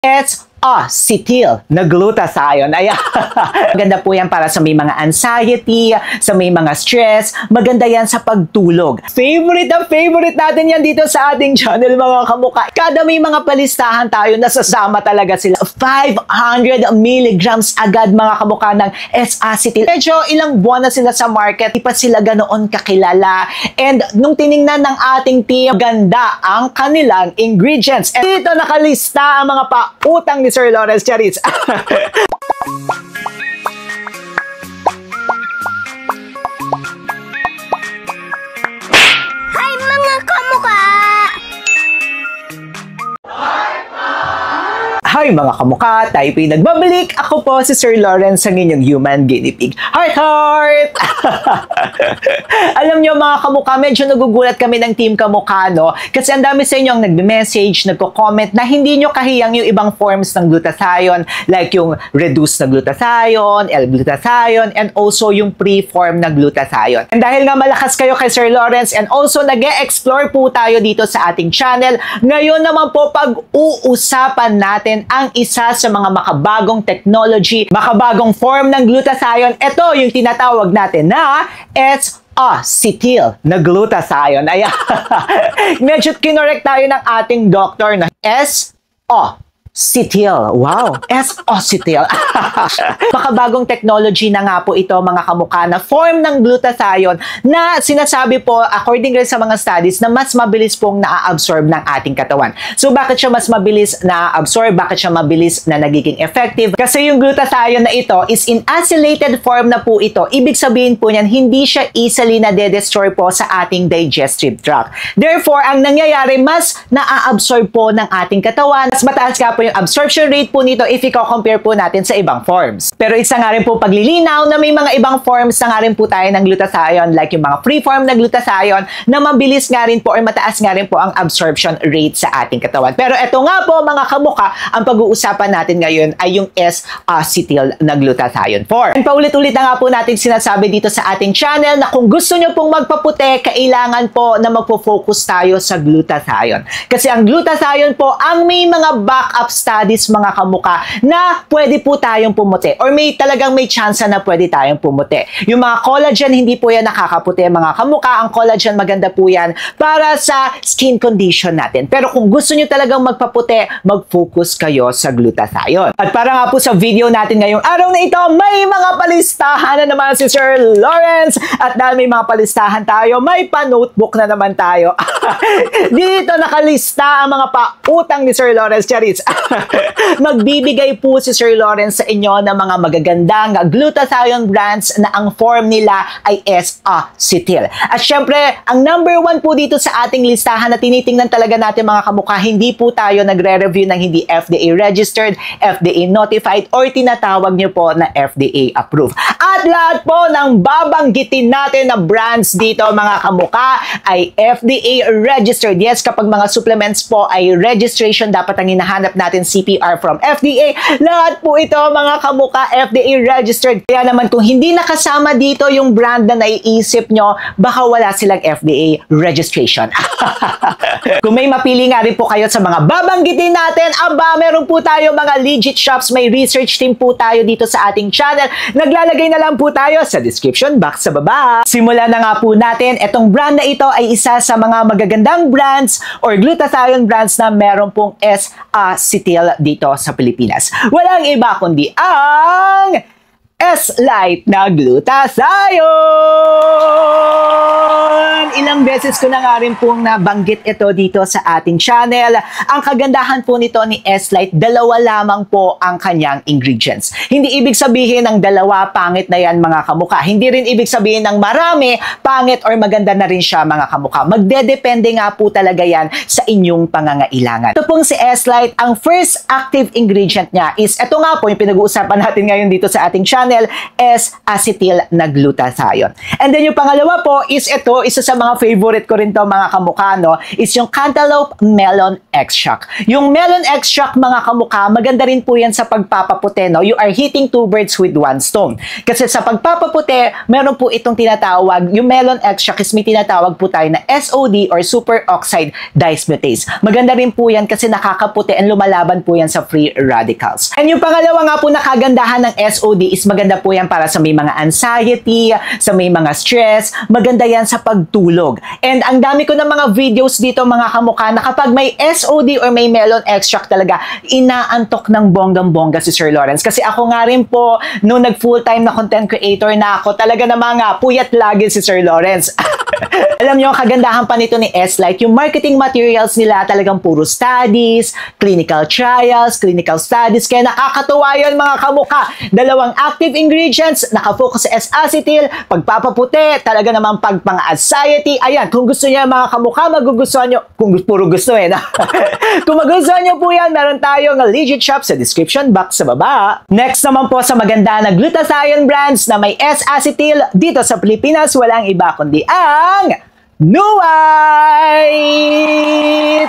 S-acetyl na glutathione. Ayan. Maganda po yan para sa may mga anxiety, sa may mga stress. Maganda yan sa pagtulog. Favorite na favorite natin yan dito sa ating channel, mga kamukha. Kada may mga palistahan tayo, nasasama talaga sila. 500 milligrams agad, mga kamukha, ng S-acetyl. Medyo ilang buwan na sila sa market. Di pa sila ganoon kakilala. And nung tiningnan ng ating team, ganda ang kanilang ingredients. And dito nakalista ang mga pautang ni Sir Lawrence Charis. Hi mga kamukha! Hi mga kamukha, tayo po'y nagbabalik. Ako po si Sir Lawrence, ang inyong human guinea pig. Heart, heart! Alam nyo mga kamukha, medyo nagugulat kami ng team kamukha, no? Kasi ang dami sa inyo ang nagme-message, nagko-comment na hindi nyo kahiyang yung ibang forms ng glutathione, like yung reduced na glutathione, L-glutathione, and also yung pre-form na glutathione. And dahil nga malakas kayo kay Sir Lawrence, and also nag-e-explore po tayo dito sa ating channel, ngayon naman po pag-uusapan natin ang isa sa mga makabagong technology, makabagong form ng glutathione. Ito yung tinatawag natin na S-acetyl na glutathione. Ayan. Medyo kinorek tayo ng ating doctor na S-O-acetyl. Wow! S-acetyl. Makabagong technology na nga po ito, mga kamukha, na form ng glutathione na sinasabi po, according rin sa mga studies, na mas mabilis pong na-absorb ng ating katawan. So, bakit siya mas mabilis na-absorb? Bakit siya mabilis na nagiging effective? Kasi yung glutathione na ito is in acylated form na po ito. Ibig sabihin po niyan, hindi siya easily na-destroy po sa ating digestive tract. Therefore, ang nangyayari, mas na-absorb po ng ating katawan. Mas mataas ka po yung absorption rate po nito if i-compare po natin sa ibang forms. Pero isa nga rin po paglilinaw na may mga ibang forms na nga rin po tayo ng glutathione, like yung mga free form na glutathione, na mabilis nga rin po or mataas nga rin po ang absorption rate sa ating katawan. Pero eto nga po mga kamukha, ang pag-uusapan natin ngayon ay yung S-acetyl na glutathione form. And paulit-ulit na nga po natin sinasabi dito sa ating channel na kung gusto nyo pong magpaputi, kailangan po na magpo-focus tayo sa glutathione. Kasi ang glutathione po ang may mga backup studies, mga kamukha, na pwede po tayong pumuti or talagang may chance na pwede tayong pumuti. Yung mga collagen, hindi po yan nakakaputi, mga kamukha. Ang collagen, maganda po yan para sa skin condition natin. Pero kung gusto nyo talagang magpaputi, mag-focus kayo sa glutathione. At para nga po sa video natin ngayong araw na ito, may mga palistahan na naman si Sir Lawrence. At dahil may mga palistahan tayo, may pa-notebook na naman tayo. Dito nakalista ang mga pautang ni Sir Lawrence Charis. Magbibigay po si Sir Lawrence sa inyo ng mga magagandang glutathione brands na ang form nila ay S-acetyl. At syempre, ang number 1 po dito sa ating listahan na tinitingnan talaga natin, mga kamukha, hindi po tayo nagre-review ng hindi FDA registered, FDA notified, or tinatawag nyo po na FDA approved. At lahat po ng babanggitin natin na brands dito, mga kamukha, ay FDA registered. Yes, kapag mga supplements po ay registration, dapat ang hinahanap natin CPR from FDA. Lahat po ito, mga kamukha, FDA registered. Kaya naman kung hindi nakasama dito yung brand na naiisip nyo, baka wala silang FDA registration. Kung may mapili nga rin po kayo sa mga babanggitin natin, aba, meron po tayo mga legit shops, may research team po tayo dito sa ating channel. Naglalagay na lang po tayo sa description box sa baba. Simulan na nga po natin. Etong brand na ito ay isa sa mga magagandang brands or glutathione brands na meron pong S-acetyl dito sa Pilipinas. Walang iba kundi ang S-Lite na glutathione! Ilang beses ko na nga rin pong nabanggit ito dito sa ating channel. Ang kagandahan po nito ni S-Lite, dalawa lamang po ang kanyang ingredients. Hindi ibig sabihin ng dalawa, pangit na yan, mga kamukha. Hindi rin ibig sabihin ng marami, pangit or maganda na rin siya, mga kamukha. Magdedepende nga po talaga yan sa inyong pangangailangan. Ito pong si S-Lite, ang first active ingredient niya is, ito nga po yung pinag-uusapan natin ngayon dito sa ating channel, channel, S-acetyl na glutathione. And then yung pangalawa po is ito, isa sa mga favorite ko rin to mga kamukha, no, is yung cantaloupe melon extract. Yung melon extract mga kamukha, maganda rin po yan sa pagpapaputi, no? You are hitting two birds with one stone. Kasi sa pagpapaputi, meron po itong tinatawag, yung melon extract is may tinatawag po tayo na SOD or superoxide dismutase. Maganda rin po yan kasi nakakaputi and lumalaban po yan sa free radicals. And yung pangalawa nga po na kagandahan ng SOD is maganda po yan para sa may mga anxiety, sa may mga stress, maganda yan sa pagtulog. And ang dami ko ng mga videos dito mga kamukha na kapag may SOD or may melon extract talaga, inaantok ng bonggang-bongga si Sir Lawrence. Kasi ako nga rin po, nung nag-full-time na content creator na ako, talaga na mga puyat lagi si Sir Lawrence. Alam nyo, kagandahan pa nito ni S-Light, yung marketing materials nila talagang puro studies, clinical trials, clinical studies, kaya nakakatuwa yan mga kamukha. Dalawang active ingredients, nakafocus sa S-acetyl, pagpapaputi, talaga naman pag pang-anxiety. Ayan, kung gusto niya mga kamukha, magugustuhan nyo, kung puro gusto na. Kung magugustuhan nyo po yan, meron tayong legit shop sa description box sa baba. Next naman po sa maganda na glutathione brands na may S-acetyl, dito sa Pilipinas, walang iba kundi ang Nuwhite!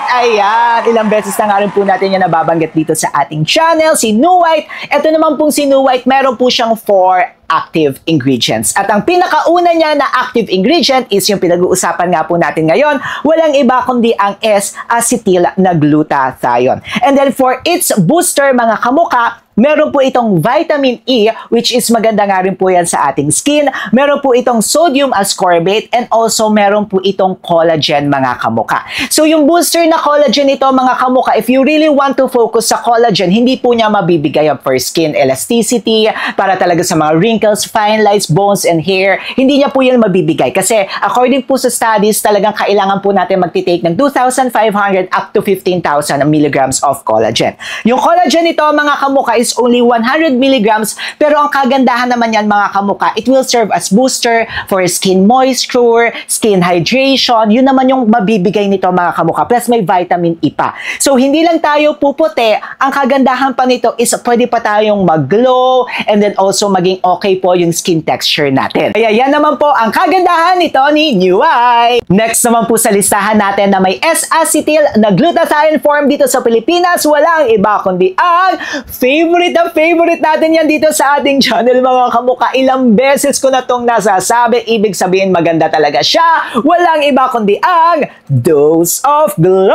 Ayan, ilang beses na nga rin po natin yan nababanggit dito sa ating channel, si Nuwhite. Ito naman pong si Nuwhite, meron po siyang 4 active ingredients. At ang pinakauna niya na active ingredient is yung pinag-uusapan nga po natin ngayon, walang iba kundi ang S-acetyl na glutathione. And then for its booster mga kamukha, meron po itong vitamin E, which is maganda nga rin po yan sa ating skin. Meron po itong sodium ascorbate and also meron po itong collagen mga kamukha. So yung booster na collagen ito mga kamukha, if you really want to focus sa collagen, hindi po niya mabibigay ang for skin elasticity, para talaga sa mga wrinkles, fine lines, bones, and hair. Hindi niya po yan mabibigay kasi according po sa studies, talagang kailangan po natin magtitake ng 2,500 up to 15,000 milligrams of collagen. Yung collagen ito mga kamukha is only 100 milligrams, pero ang kagandahan naman yan mga kamukha, it will serve as booster for skin moisture, skin hydration. Yun naman yung mabibigay nito mga kamukha. Plus may vitamin E pa. So hindi lang tayo puputi, ang kagandahan pa nito is pwede pa tayong mag-glow and then also maging okay po yung skin texture natin. Kaya yan naman po ang kagandahan nito ni Nuwhite. Next naman po sa listahan natin na may S-acetyl na glutathione form dito sa Pilipinas, walang iba kundi ang favorite natin yan dito sa ating channel mga kamukha. Ilang beses ko na tong nasasabi, ibig sabihin maganda talaga siya. Walang iba kundi ang Dose of Glow!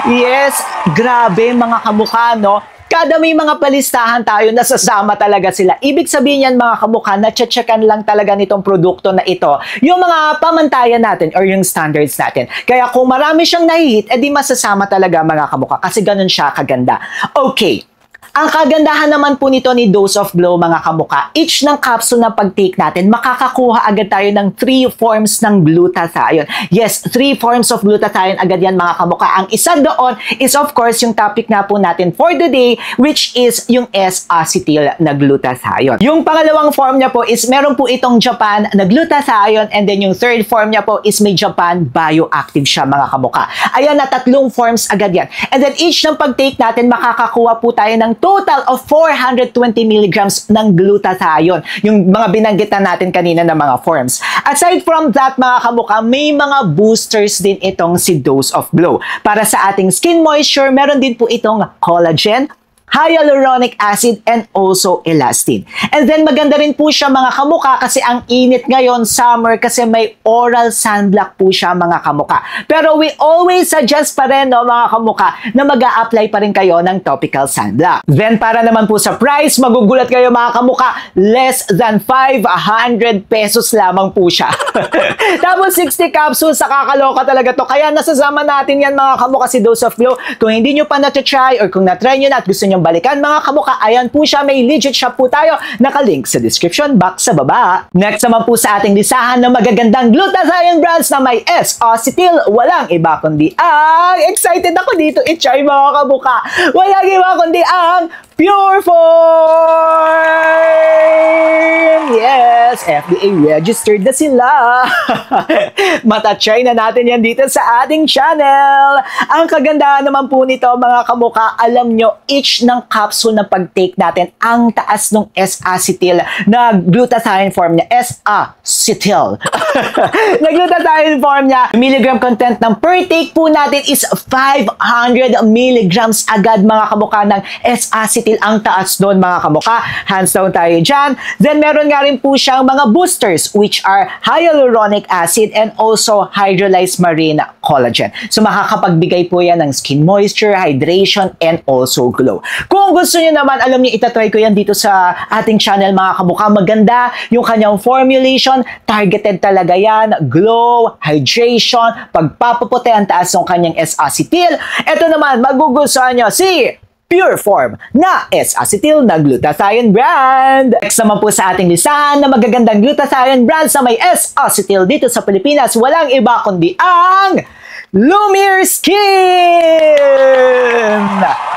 Yes, grabe mga kamukha, no? Kada may mga palistahan tayo, nasasama talaga sila. Ibig sabihin yan mga kamukha, na-checkan lang talaga nitong produkto na ito yung mga pamantayan natin or yung standards natin. Kaya kung marami siyang nahihit, edi masasama talaga mga kamukha kasi ganun siya kaganda. Okay. Ang kagandahan naman po nito ni Dose of Glow mga kamukha, each ng capsule na pag-take natin, makakakuha agad tayo ng 3 forms ng glutathione. Yes, 3 forms of glutathione agad yan mga kamukha. Ang isa doon is of course yung topic nga po natin for the day, which is yung S-acetyl na glutathione. Yung pangalawang form niya po is meron po itong Japan na glutathione, and then yung third form niya po is may Japan bioactive siya mga kamukha. Ayan na, 3 forms agad yan. And then each ng pag-take natin, makakakuha po tayo ng total of 420 milligrams ng glutathione. Yung mga binanggitan natin kanina na mga forms. Aside from that, mga kamukha, may mga boosters din itong si Dose of Glow. Para sa ating skin moisture, meron din po itong collagen, hyaluronic acid, and also elastin. And then maganda rin po siya mga kamukha kasi ang init ngayon, summer, kasi may oral sunblock po siya mga kamukha. Pero we always suggest pa rin no, mga kamukha na mag-a-apply pa rin kayo ng topical sunblock. Then para naman po sa price, magugulat kayo mga kamukha, less than 500 pesos lamang po siya. Tapos 60 capsules, kakaloka talaga to. Kaya nasasama natin yan mga kamukha si Dose of Glow. Kung hindi nyo pa na-try or kung na-try nyo na at gusto nyo balikan mga kamukha, ayan po siya, may legit shop po tayo, nakalink sa description box sa baba. Next naman po sa ating listahan ng magagandang glutathione brands na may S-acetyl, walang iba kundi ang, excited ako dito i-try mga kamukha, walang iba kundi ang Pure Form! Yes, FDA registered na sila. Mata-try na natin yan dito sa ating channel. Ang kagandahan naman po nito mga kamukha, alam nyo, each ng capsule na pag-take natin, ang taas ng S-acetyl na glutathione form niya. S-acetyl. Na glutathione form niya, milligram content ng per take po natin is 500 milligrams agad mga kamukha ng S-acetyl. Ang taas doon mga kamukha. Hands down tayo dyan. Then meron nga rin po siyang mga boosters which are hyaluronic acid and also hydrolyzed marine collagen. So makakapagbigay po yan ng skin moisture, hydration, and also glow. Kung gusto niyo naman, alam niyo, itatry ko yan dito sa ating channel mga kamukha. Maganda yung kanyang formulation, targeted talaga yan, glow, hydration, pagpapaputi, ang taas ng kanyang S-acetyl. Ito naman, magugustuhan niyo si Pure Form na S-acetyl na glutathione brand. Next naman po sa ating listahan na magagandang glutathione brand sa may S-acetyl dito sa Pilipinas, walang iba kundi ang Lumiere Skin!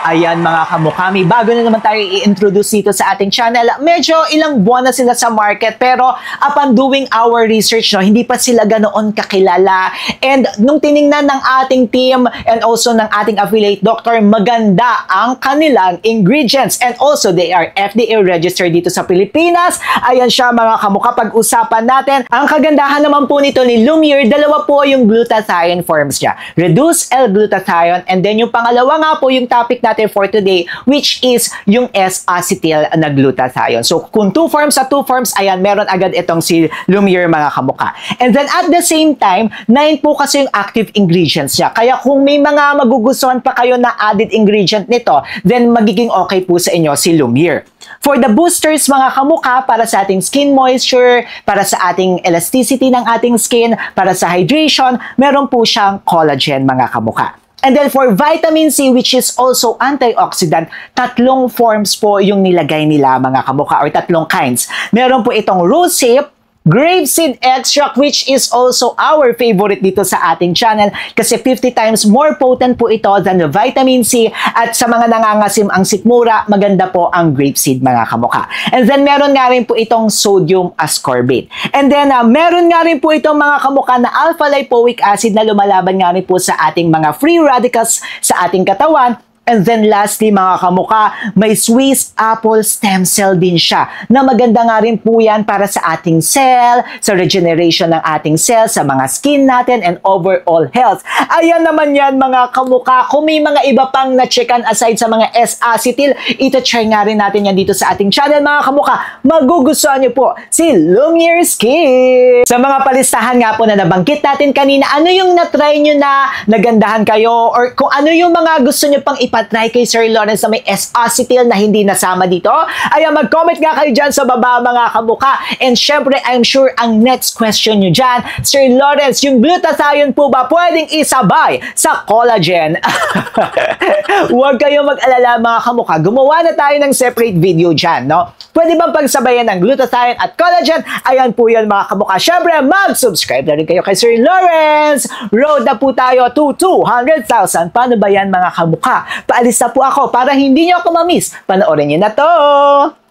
Ayan mga kamukha, may bago na naman tayo i-introduce dito sa ating channel. Medyo ilang buwan na sila sa market pero upon doing our research, no, hindi pa sila ganoon kakilala. And nung tiningnan ng ating team and also ng ating affiliate doctor, maganda ang kanilang ingredients. And also they are FDA registered dito sa Pilipinas. Ayan siya mga kamukha, pag-usapan natin. Ang kagandahan naman po nito ni Lumiere, dalawa po yung glutathione forms niya. Reduced L-glutathione, and then yung pangalawa nga po yung topic natin for today, which is yung S-acetyl na glutathione. So kung two forms, ayan, meron agad itong si Lumiere mga kamukha. And then at the same time, 9 po kasi yung active ingredients niya. Kaya kung may mga magugustuhan pa kayo na added ingredient nito, then magiging okay po sa inyo si Lumiere. For the boosters mga kamukha, para sa ating skin moisture, para sa ating elasticity ng ating skin, para sa hydration, meron po siyang collagen mga kamukha. And then for vitamin C, which is also antioxidant, 3 forms po yung nilagay nila mga kamukha, or 3 kinds. Meron po itong rosehip, grapeseed extract, which is also our favorite dito sa ating channel kasi 50 times more potent po ito than the vitamin C, at sa mga nangangasim ang sikmura, maganda po ang grapeseed mga kamukha. And then meron nga rin po itong sodium ascorbate. And then meron nga rin po itong mga kamukha na alpha lipoic acid na lumalaban nga rin po sa ating mga free radicals sa ating katawan. And then lastly mga kamukha, may Swiss apple stem cell din siya na maganda nga rin po yan para sa ating cell, sa regeneration ng ating cell, sa mga skin natin, and overall health. Ayan naman yan mga kamukha. Kung may mga iba pang na-checkan aside sa mga S-acetyl, ito-try nga rin natin yan dito sa ating channel mga kamukha. Magugustuhan niyo po si Lumiere Skin! Sa mga palistahan nga po na nabanggit natin kanina, ano yung na-try nyo na nagandahan kayo, or kung ano yung mga gusto nyo pang ipatry kay Sir Lawrence na may S-acetyl na hindi nasama dito? Ayan, mag-comment nga kayo dyan sa baba mga kamukha. And syempre, I'm sure ang next question nyo dyan, Sir Lawrence, yung glutathione po ba pwedeng isabay sa collagen? Huwag kayo mag-alala mga kamukha. Gumawa na tayo ng separate video dyan, no? Pwede bang pagsabayan ng glutathione at collagen? Ayan po yun mga kamukha. Syempre, mag-subscribe na rin kayo kay Sir Lawrence. Road na po tayo to 200,000. Paano ba yan mga kamukha? Paalis na po ako para hindi nyo ako mamiss. Panoorin nyo na to!